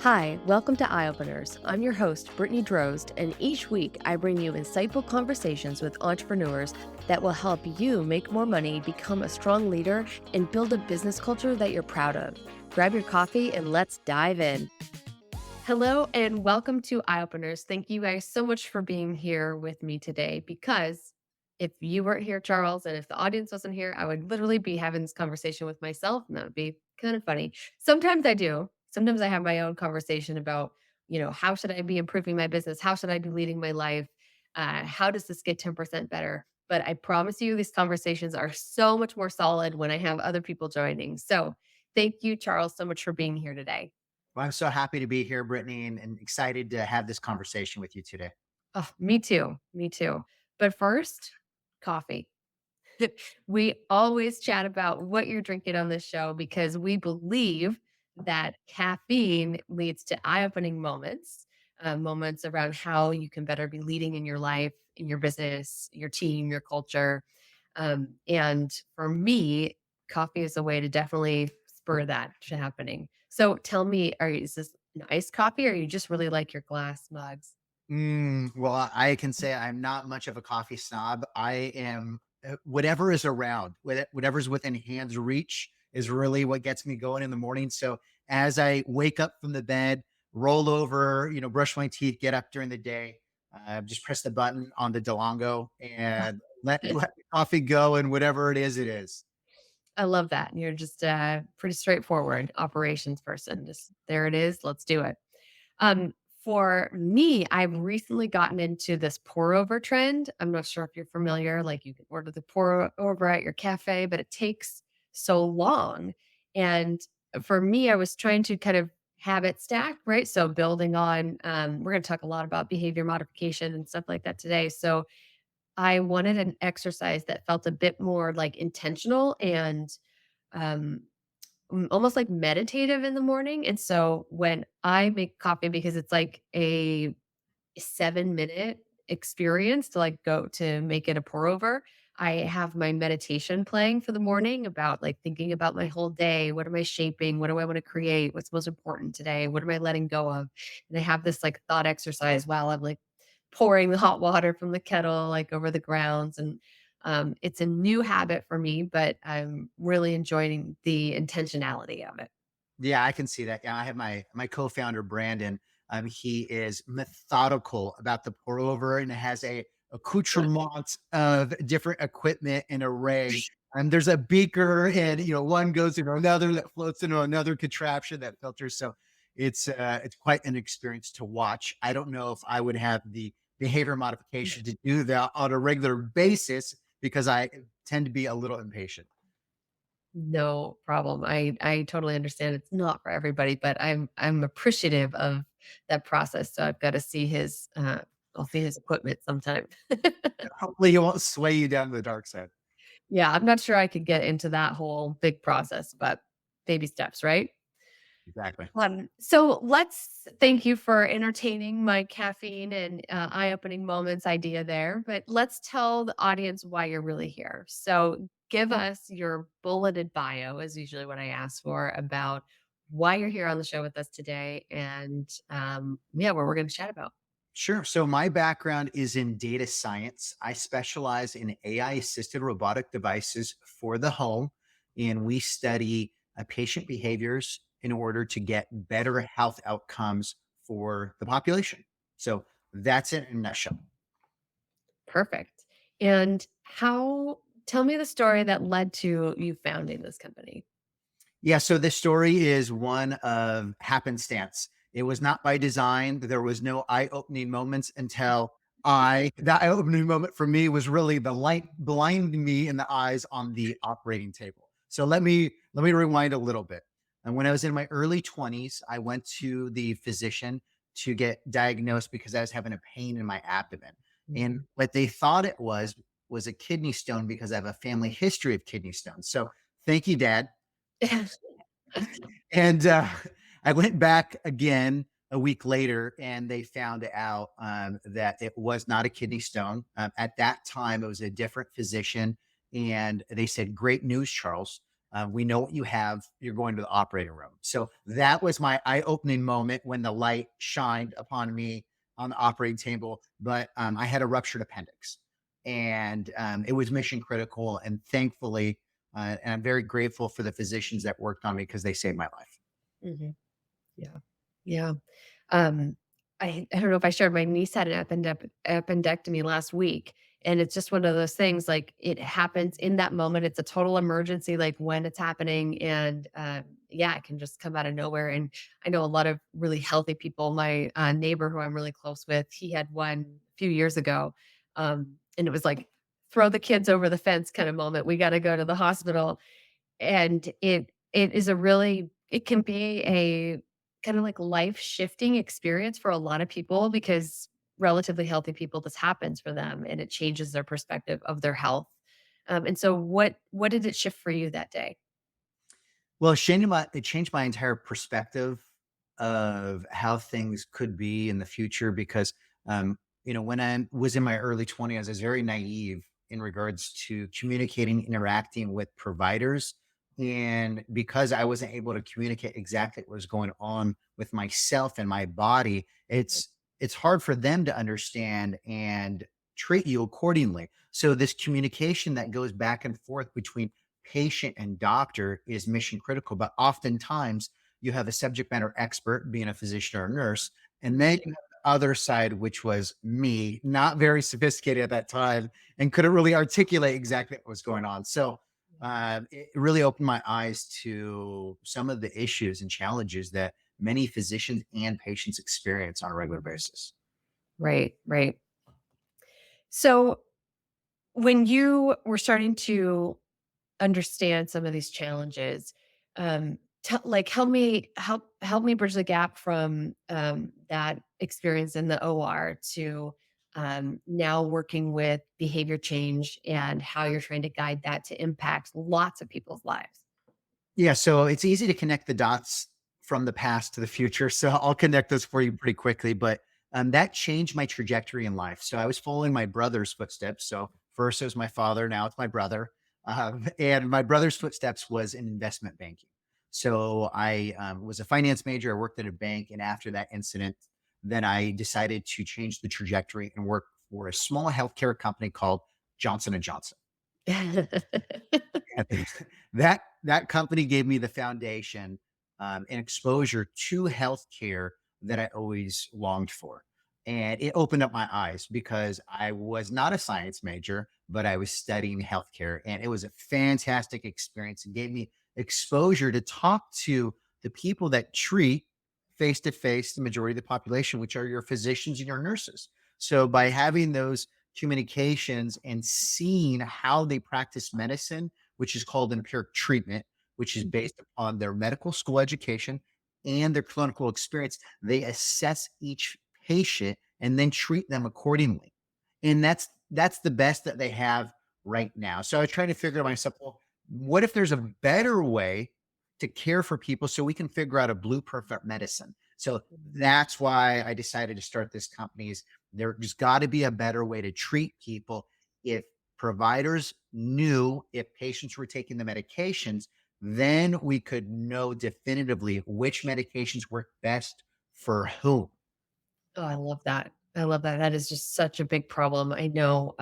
Hi, welcome to Eye Openers. I'm your host, Brittany Drozd, and each week I bring you insightful conversations with entrepreneurs that will help you make more money, become a strong leader, and build a business culture that you're proud of. Grab your coffee and let's dive in. Hello, and welcome to Eye Openers. Thank you guys so much for being here with me today because if you weren't here, Charles, and if the audience wasn't here, I would literally be having this conversation with myself, and that would be kind of funny. Sometimes I do. Sometimes I have my own conversation about, how should I be improving my business? How should I be leading my life? How does this get 10% better? But I promise you, these conversations are so much more solid when I have other people joining. So thank you, Charles, so much for being here today. Well, I'm so happy to be here, Brittany, and excited to have this conversation with you today. Oh, me too. Me too. But first, coffee. We always chat about what you're drinking on this show because we believe that caffeine leads to eye-opening moments, moments around how you can better be leading in your life, in your business, your team, your culture. And for me, coffee is a way to definitely spur that to happening. So tell me, is this an iced coffee or you just really like your glass mugs? Well, I can say I'm not much of a coffee snob. I am whatever is around, whatever's within hand's reach is really what gets me going in the morning. So as I wake up from the bed, roll over, brush my teeth, get up during the day, just press the button on the DeLongo and let the coffee go, and whatever it is, it is. I love that. You're just a pretty straightforward operations person. Just there it is. Let's do it. Um, for me, I've recently gotten into this pour over trend. I'm not sure if you're familiar. Like you can order the pour over at your cafe, but it takes so long. And for me, I was trying to kind of habit stack, right? So building on, we're going to talk a lot about behavior modification and stuff like that today. So I wanted an exercise that felt a bit more like intentional and um, almost like meditative in the morning. And so when I make coffee, because it's like a 7-minute experience to like go to make it a pour over, I have my meditation playing for the morning about like thinking about my whole day. What am I shaping? What do I want to create? What's most important today? What am I letting go of? And I have this like thought exercise while I'm like pouring the hot water from the kettle like over the grounds. And it's a new habit for me, but I'm really enjoying the intentionality of it. Yeah, I can see that. Yeah, I have my co-founder Brandon. He is methodical about the pour over and has a accoutrement of different equipment and array. There's a beaker, and one goes into another that floats into another contraption that filters. So it's quite an experience to watch. I don't know if I would have the behavior modification to do that on a regular basis because I tend to be a little impatient. No problem. I totally understand it's not for everybody, but I'm appreciative of that process. So I've got to see his I'll see his equipment sometime. Hopefully, it won't sway you down to the dark side. Yeah, I'm not sure I could get into that whole big process, but baby steps, right? Exactly. So let's thank you for entertaining my caffeine and eye-opening moments idea there. But let's tell the audience why you're really here. So give us your bulleted bio is usually what I ask for about why you're here on the show with us today, and yeah, what we're going to chat about. Sure. So my background is in data science. I specialize in AI assisted robotic devices for the home, and we study patient behaviors in order to get better health outcomes for the population. So that's it in a nutshell. Perfect. And how? Tell me the story that led to you founding this company. Yeah, so this story is one of happenstance. It was not by design. There was no eye-opening moments until that eye-opening moment for me was really the light blinding me in the eyes on the operating table. So let me rewind a little bit. And when I was in my early 20s, I went to the physician to get diagnosed because I was having a pain in my abdomen. And Mhm. what they thought it was a kidney stone because I have a family history of kidney stones. So thank you, Dad. And I went back again a week later, and they found out that it was not a kidney stone. At that time, it was a different physician, and they said, "Great news, Charles. We know what you have. You're going to the operating room. So that was my eye opening moment when the light shined upon me on the operating table. But I had a ruptured appendix, and it was mission critical. And thankfully, and I'm very grateful for the physicians that worked on me because they saved my life. Mhm. Yeah. Yeah. Um, I don't know if I shared, my niece had an appendectomy last week, and it's just one of those things, like, it happens in that moment, it's a total emergency, like, when it's happening, and, yeah, it can just come out of nowhere, and I know a lot of really healthy people. My, neighbor who I'm really close with, he had one a few years ago, and it was like, throw the kids over the fence kind of moment, we gotta go to the hospital, and it is a really, it can be a kinda like life-shifting experience for a lot of people, because relatively healthy people, this happens for them, and it changes their perspective of their health. And so what did it shift for you that day? Well, it changed my entire perspective of how things could be in the future because, when I was in my early 20s, I was very naive in regards to communicating, interacting with providers. And because I wasn't able to communicate exactly what was going on with myself and my body, it's hard for them to understand and treat you accordingly. So this communication that goes back and forth between patient and doctor is mission critical, but oftentimes you have a subject matter expert being a physician or a nurse, and then you have the other side, which was me, not very sophisticated at that time and couldn't really articulate exactly what was going on. So it really opened my eyes to some of the issues and challenges that many physicians and patients experience on a regular basis. Right, right. So, when you were starting to understand some of these challenges, like, help me bridge the gap from, that experience in the OR to, now working with behavior change and how you're trying to guide that to impact lots of people's lives. Yeah, so it's easy to connect the dots from the past to the future. So I'll connect those for you pretty quickly. But that changed my trajectory in life. So I was following my brother's footsteps. So first it was my father, now it's my brother. And my brother's footsteps was in investment banking. So I was a finance major. I worked at a bank. And after that incident, then I decided to change the trajectory and work for a small healthcare company called Johnson and Johnson. That company gave me the foundation, and exposure to healthcare that I always longed for. And it opened up my eyes because I was not a science major, but I was studying healthcare. And it was a fantastic experience. It gave me exposure to talk to the people that treat face to face the majority of the population, which are your physicians and your nurses. So by having those communications and seeing how they practice medicine, which is called empiric treatment, which is based upon their medical school education and their clinical experience. They assess each patient and then treat them accordingly. And that's the best that they have right now. So I was trying to figure out myself, well, what if there's a better way to care for people so we can figure out a blueprint for medicine? So that's why I decided to start this company. Is there's got to be a better way to treat people. If providers knew if patients were taking the medications, then we could know definitively which medications work best for whom. Oh, I love that. I love that. That is just such a big problem. I know,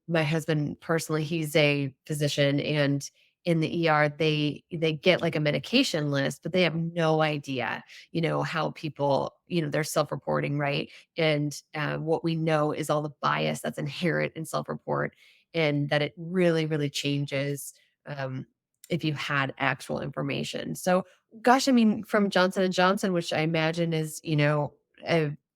my husband personally, he's a physician, and in the ER, they get like a medication list, but they have no idea, how people, they're self-reporting, right? And what we know is all the bias that's inherent in self-report, and that it really, really changes, um, if you had actual information. So, gosh, I mean, from Johnson and Johnson, which I imagine is,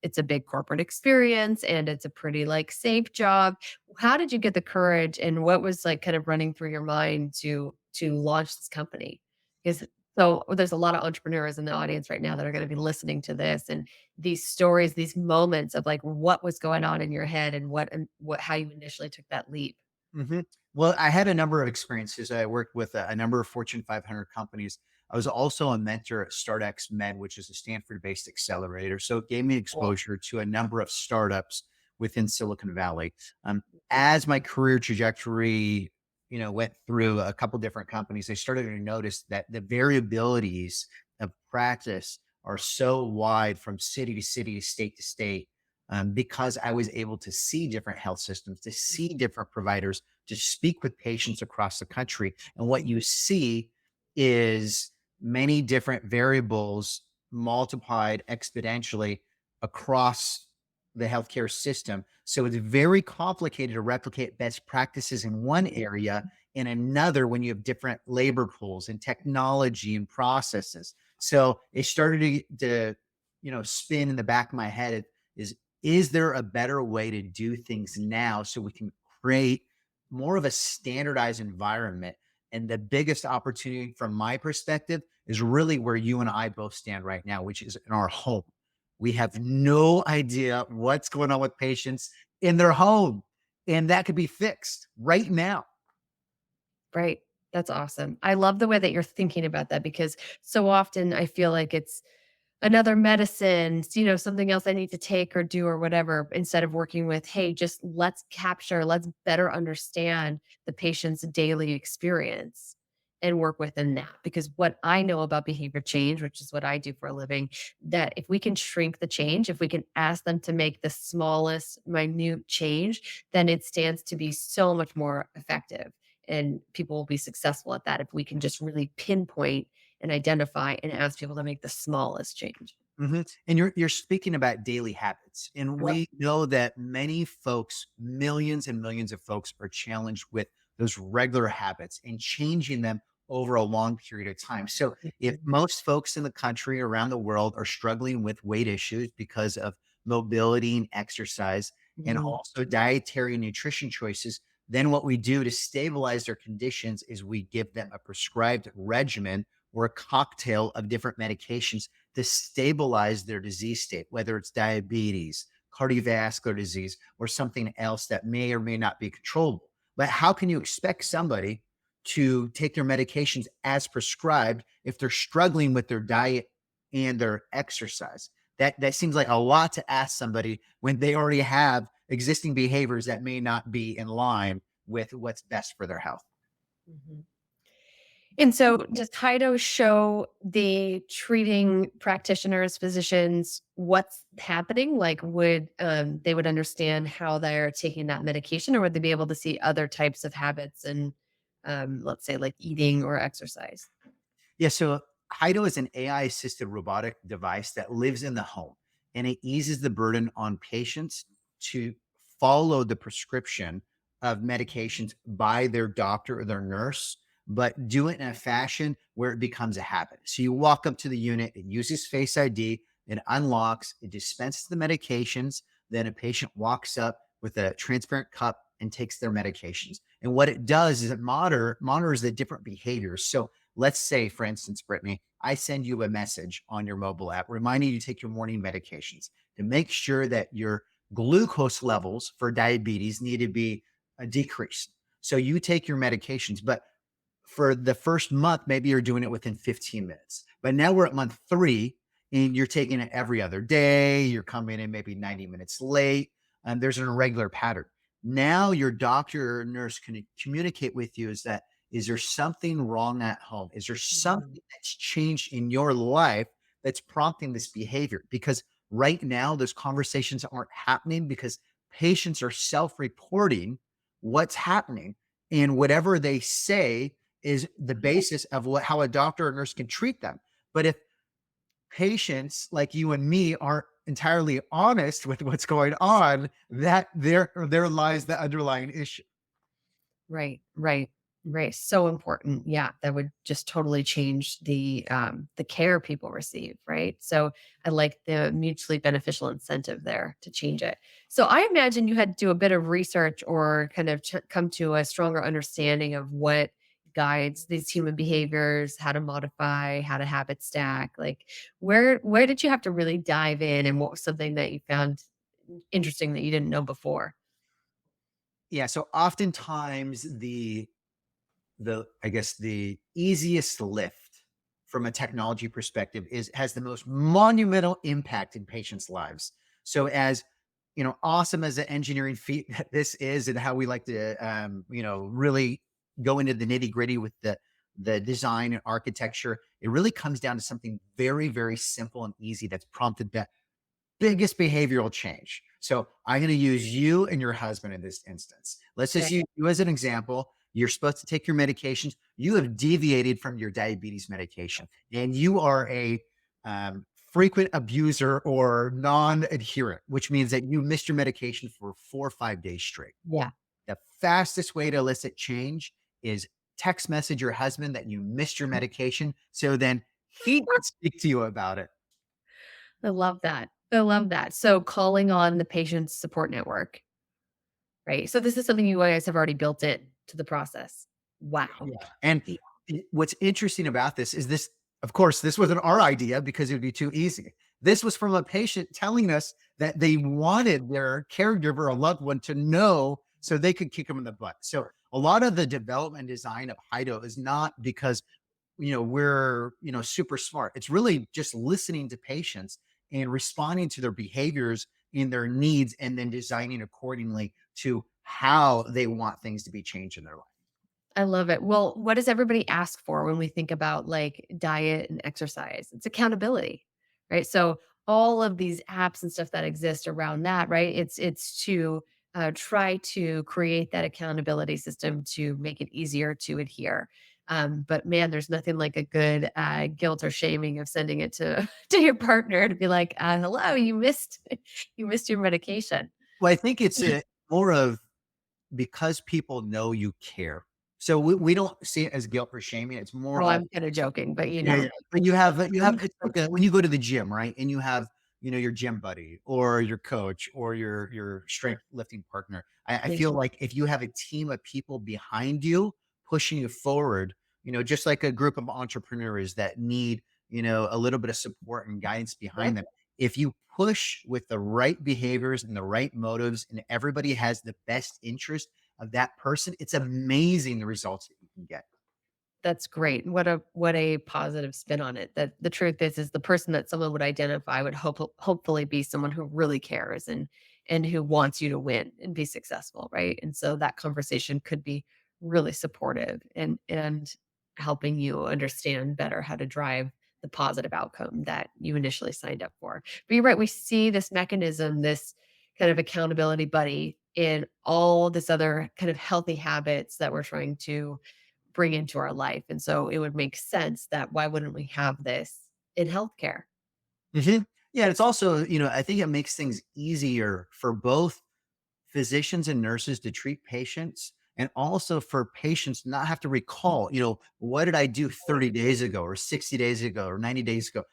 it's a big corporate experience, and it's a pretty, like, safe job. How did you get the courage, and what was, like, kind of running through your mind to launch this company? Because there's a lot of entrepreneurs in the audience right now that are gonna be listening to this, and these stories, these moments of, like, what was going on in your head, and what how you initially took that leap. Mhm. Well, I had a number of experiences. I worked with a number of Fortune 500 companies. I was also a mentor at StartX Med, which is a Stanford-based accelerator. So it gave me Cool. exposure to a number of startups within Silicon Valley. As my career trajectory, went through a couple different companies, they started to notice that the variabilities of practice are so wide from city to city, state to state, because I was able to see different health systems, to see different providers, to speak with patients across the country. And what you see is many different variables multiplied exponentially across the healthcare system. So it's very complicated to replicate best practices in one area in another when you have different labor pools and technology and processes. So it started to spin in the back of my head is there a better way to do things now so we can create more of a standardized environment? And the biggest opportunity from my perspective is really where you and I both stand right now, which is in our home. We have no idea what's going on with patients in their home, and that could be fixed right now. Right. That's awesome. I love the way that you're thinking about that because so often I feel like it's another medicine, something else I need to take or do or whatever, instead of working with, hey, just let's better understand the patient's daily experience and work within that. Because what I know about behavior change, which is what I do for a living, that if we can shrink the change, if we can ask them to make the smallest, minute change, then it stands to be so much more effective. And people will be successful at that if we can just really pinpoint and identify and ask people to make the smallest change. And you're speaking about daily habits, and Yep. we know that many folks, millions and millions of folks, are challenged with those regular habits and changing them over a long period of time. So, if Mhm. most folks in the country around the world are struggling with weight issues because of mobility and exercise, and Mhm. also dietary and nutrition choices, then what we do to stabilize their conditions is we give them a prescribed regimen or a cocktail of different medications to stabilize their disease state, whether it's diabetes, cardiovascular disease, or something else that may or may not be controllable. But how can you expect somebody to take their medications as prescribed if they're struggling with their diet and their exercise? That seems like a lot to ask somebody when they already have existing behaviors that may not be in line with what's best for their health. Mhm. And so does Hido show the treating practitioners, physicians, what's happening? Like would they would understand how they're taking that medication or would they be able to see other types of habits and let's say like eating or exercise? Yeah, so Hido is an AI assisted robotic device that lives in the home, and it eases the burden on patients to follow the prescription of medications by their doctor or their nurse, but do it in a fashion where it becomes a habit. So you walk up to the unit, it uses Face ID, it unlocks, it dispenses the medications. Then a patient walks up with a transparent cup and takes their medications. And what it does is it monitors the different behaviors. So let's say, for instance, Brittany, I send you a message on your mobile app reminding you to take your morning medications to make sure that your glucose levels for diabetes need to be decreased. So you take your medications, but for the first month, maybe you're doing it within 15 minutes. But now we're at month 3 and you're taking it every other day. You're coming in maybe 90 minutes late. And there's an irregular pattern. Now your doctor or nurse can communicate with you is there something wrong at home? Is there Mhm. something that's changed in your life that's prompting this behavior? Because right now, those conversations aren't happening because patients are self reporting what's happening. And whatever they say is the basis of how a doctor or nurse can treat them. But if patients like you and me aren't entirely honest with what's going on, that there lies the underlying issue. Right, right, right. So important. Yeah, that would just totally change the care people receive, right? So I like the mutually beneficial incentive there to change it. So I imagine you had to do a bit of research or kind of come to a stronger understanding of what guides these human behaviors, how to modify, how to habit stack. Like where did you have to really dive in and what was something that you found interesting that you didn't know before? Yeah, so oftentimes the I guess the easiest lift from a technology perspective is has the most monumental impact in patients' lives. So as awesome as an engineering feat that this is, and how we like to really go into the nitty gritty with the design and architecture, it really comes down to something very, very simple and easy that's prompted that biggest behavioral change. So I'm going to use you and your husband in this instance. Let's just Okay. use you as an example. You're supposed to take your medications. You have deviated from your diabetes medication, and you are a frequent abuser or non-adherent, which means that you missed your medication for 4 or 5 days straight. Yeah. The fastest way to elicit change is text message your husband that you missed your medication, so then he can speak to you about it. I love that. I love that. So calling on the patient's support network, right? So this is something you guys have already built in to the process. Wow. Yeah, and what's interesting about this is this, of course, this wasn't our idea because it would be too easy. This was from a patient telling us that they wanted their caregiver or loved one to know so they could kick them in the butt. So a lot of the development design of Hido is not because we're super smart. It's really just listening to patients and responding to their behaviors and their needs and then designing accordingly to how they want things to be changed in their life. I love it. Well, what does everybody ask for when we think about like diet and exercise? It's accountability, right? So all of these apps and stuff that exist around that, right? It's to try to create that accountability system to make it easier to adhere. But man, there's nothing like a good guilt or shaming of sending it to to your partner to be like, "Hello, you missed you missed your medication." Well, I think it's more of because people know you care. So we don't see it as guilt or shaming. It's more Oh, of I'm kind of joking, but you yeah, know. yeah. But you have it's like when you go to the gym, right? And you have, your gym buddy or your coach or your strength lifting partner. I Yeah. feel like if you have a team of people behind you pushing you forward, just like a group of entrepreneurs that need, a little bit of support and guidance behind Yep. them. If you push with the right behaviors and the right motives, and everybody has the best interest of that person, it's amazing the results that you can get. That's great. What a positive spin on it. That the truth is the person that someone would identify would hopefully be someone who really cares and who wants you to win and be successful, right? And so that conversation could be really supportive and helping you understand better how to drive the positive outcome that you initially signed up for. But you're right, we see this mechanism, this kind of accountability buddy in all this other kind of healthy habits that we're trying to bring into our life. And so it would make sense that why wouldn't we have this in healthcare? Mhm. Yeah, it's also, I think it makes things easier for both physicians and nurses to treat patients and also for patients not have to recall, what did I do 30 days ago or 60 days ago or 90 days ago?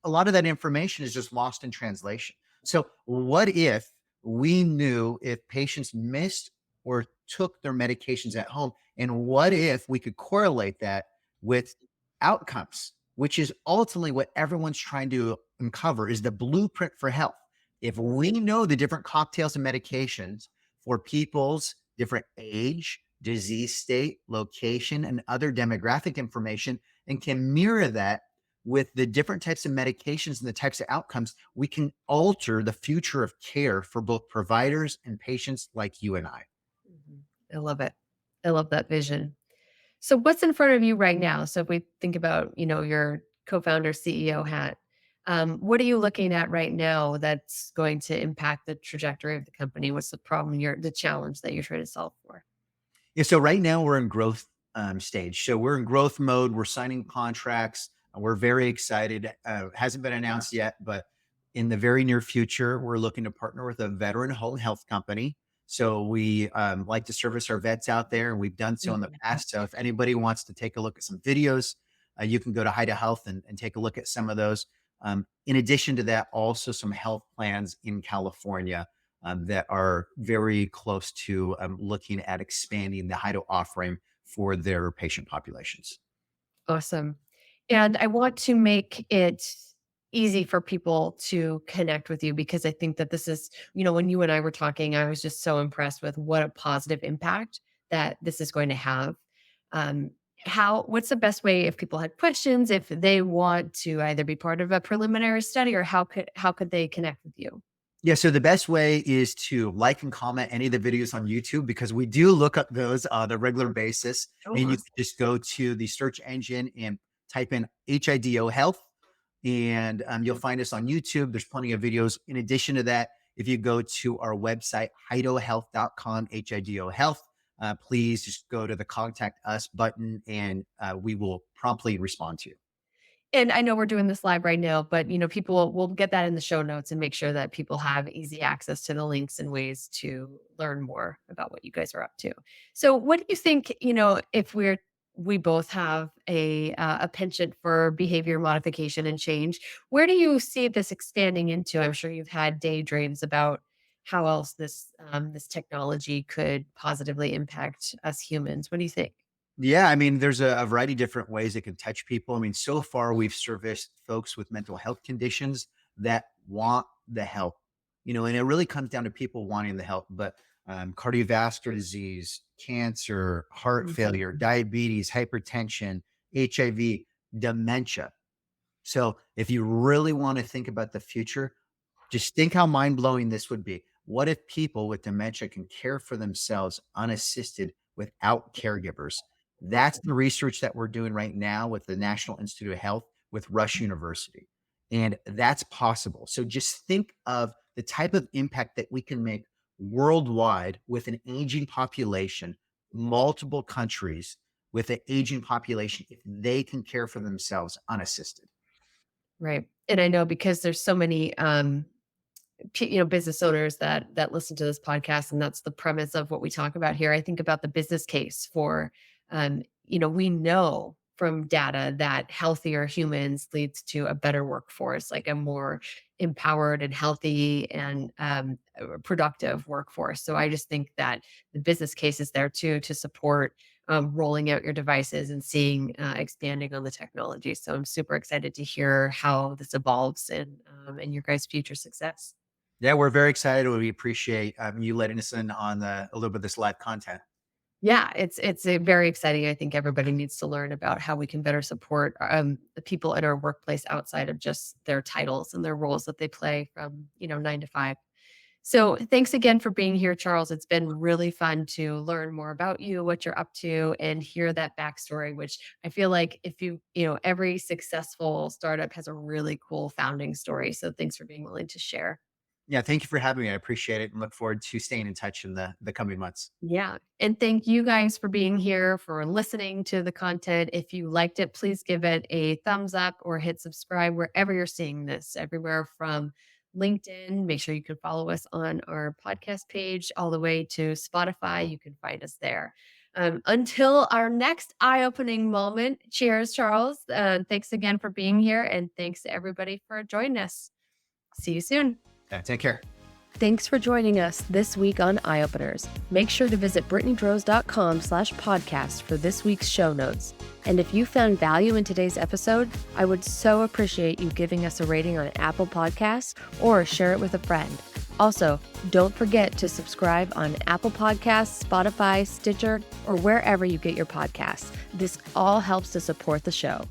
A lot of that information is just lost in translation. So, what if we knew if patients missed or took their medications at home? And what if we could correlate that with outcomes, which is ultimately what everyone's trying to uncover is the blueprint for health. If we know the different cocktails and medications for people's different age, disease state, location, and other demographic information, and can mirror that with the different types of medications and the types of outcomes, we can alter the future of care for both providers and patients like you and I. Mhm. I love it. I love that vision. So what's in front of you right now? So if we think about, your co-founder CEO hat, what are you looking at right now that's going to impact the trajectory of the company? What's the problem the challenge that you're trying to solve for? Yeah, so right now we're in growth stage. So we're in growth mode. We're signing contracts. We're very excited. Hasn't been announced yet, but in the very near future, we're looking to partner with a veteran home health company. So we like to service our vets out there, and we've done so in the Mhm. past. So if anybody wants to take a look at some videos, you can go to Hido Health and take a look at some of those. In addition to that, also some health plans in California that are very close to looking at expanding the HIDO offering for their patient populations. Awesome. And I want to make it easy for people to connect with you because I think that this is, when you and I were talking, I was just so impressed with what a positive impact that this is going to have. Um, what's the best way if people had questions, if they want to either be part of a preliminary study or how could they connect with you? Yeah, so the best way is to like and comment any of the videos on YouTube because we do look up those on a regular basis. And you Sure. can just go to the search engine and type in Hido Health, and you'll find us on YouTube. There's plenty of videos. In addition to that, if you go to our website, hidohealth.com, Hido Health, please just go to the contact us button and we will promptly respond to you. And I know we're doing this live right now, but people will get that in the show notes and make sure that people have easy access to the links and ways to learn more about what you guys are up to. So, what do you think? If we both have a penchant for behavior modification and change, where do you see this expanding into? I'm sure you've had daydreams about how else this technology could positively impact us humans. What do you think? Yeah, I mean, there's a variety of different ways it can touch people. I mean, so far we've serviced folks with mental health conditions that want the help, and it really comes down to people wanting the help. But cardiovascular disease, cancer, heart Mhm. failure, diabetes, hypertension, HIV, dementia. So if you really want to think about the future, just think how mind blowing this would be. What if people with dementia can care for themselves unassisted without caregivers? That's the research that we're doing right now with the National Institute of Health with Rush University. And that's possible. So just think of the type of impact that we can make worldwide with an aging population, multiple countries with an aging population, if they can care for themselves unassisted. Right. And I know because there's so many business owners that listen to this podcast, and that's the premise of what we talk about here. I think about the business case for we know from data that healthier humans leads to a better workforce, like a more empowered and healthy and productive workforce. So I just think that the business case is there too to support rolling out your devices and seeing expanding on the technology. So I'm super excited to hear how this evolves and your guys' future success. Yeah, we're very excited. We appreciate you letting us in on a little bit of this live content. Yeah, it's a very exciting. I think everybody needs to learn about how we can better support the people in our workplace outside of just their titles and their roles that they play from 9 to 5. So thanks again for being here, Charles. It's been really fun to learn more about you, what you're up to, and hear that backstory. Which I feel like if every successful startup has a really cool founding story. So thanks for being willing to share. Yeah, thank you for having me. I appreciate it and look forward to staying in touch in the coming months. Yeah. And thank you guys for being here, for listening to the content. If you liked it, please give it a thumbs up or hit subscribe wherever you're seeing this, everywhere from LinkedIn. Make sure you can follow us on our podcast page, all the way to Spotify. You can find us there. Until our next eye opening moment, cheers, Charles. Thanks again for being here. And thanks to everybody for joining us. See you soon. Yeah, take care. Thanks for joining us this week on Eye Openers. Make sure to visit brittanydraws.com/podcast for this week's show notes. And if you found value in today's episode, I would so appreciate you giving us a rating on Apple Podcasts or share it with a friend. Also, don't forget to subscribe on Apple Podcasts, Spotify, Stitcher, or wherever you get your podcasts. This all helps to support the show.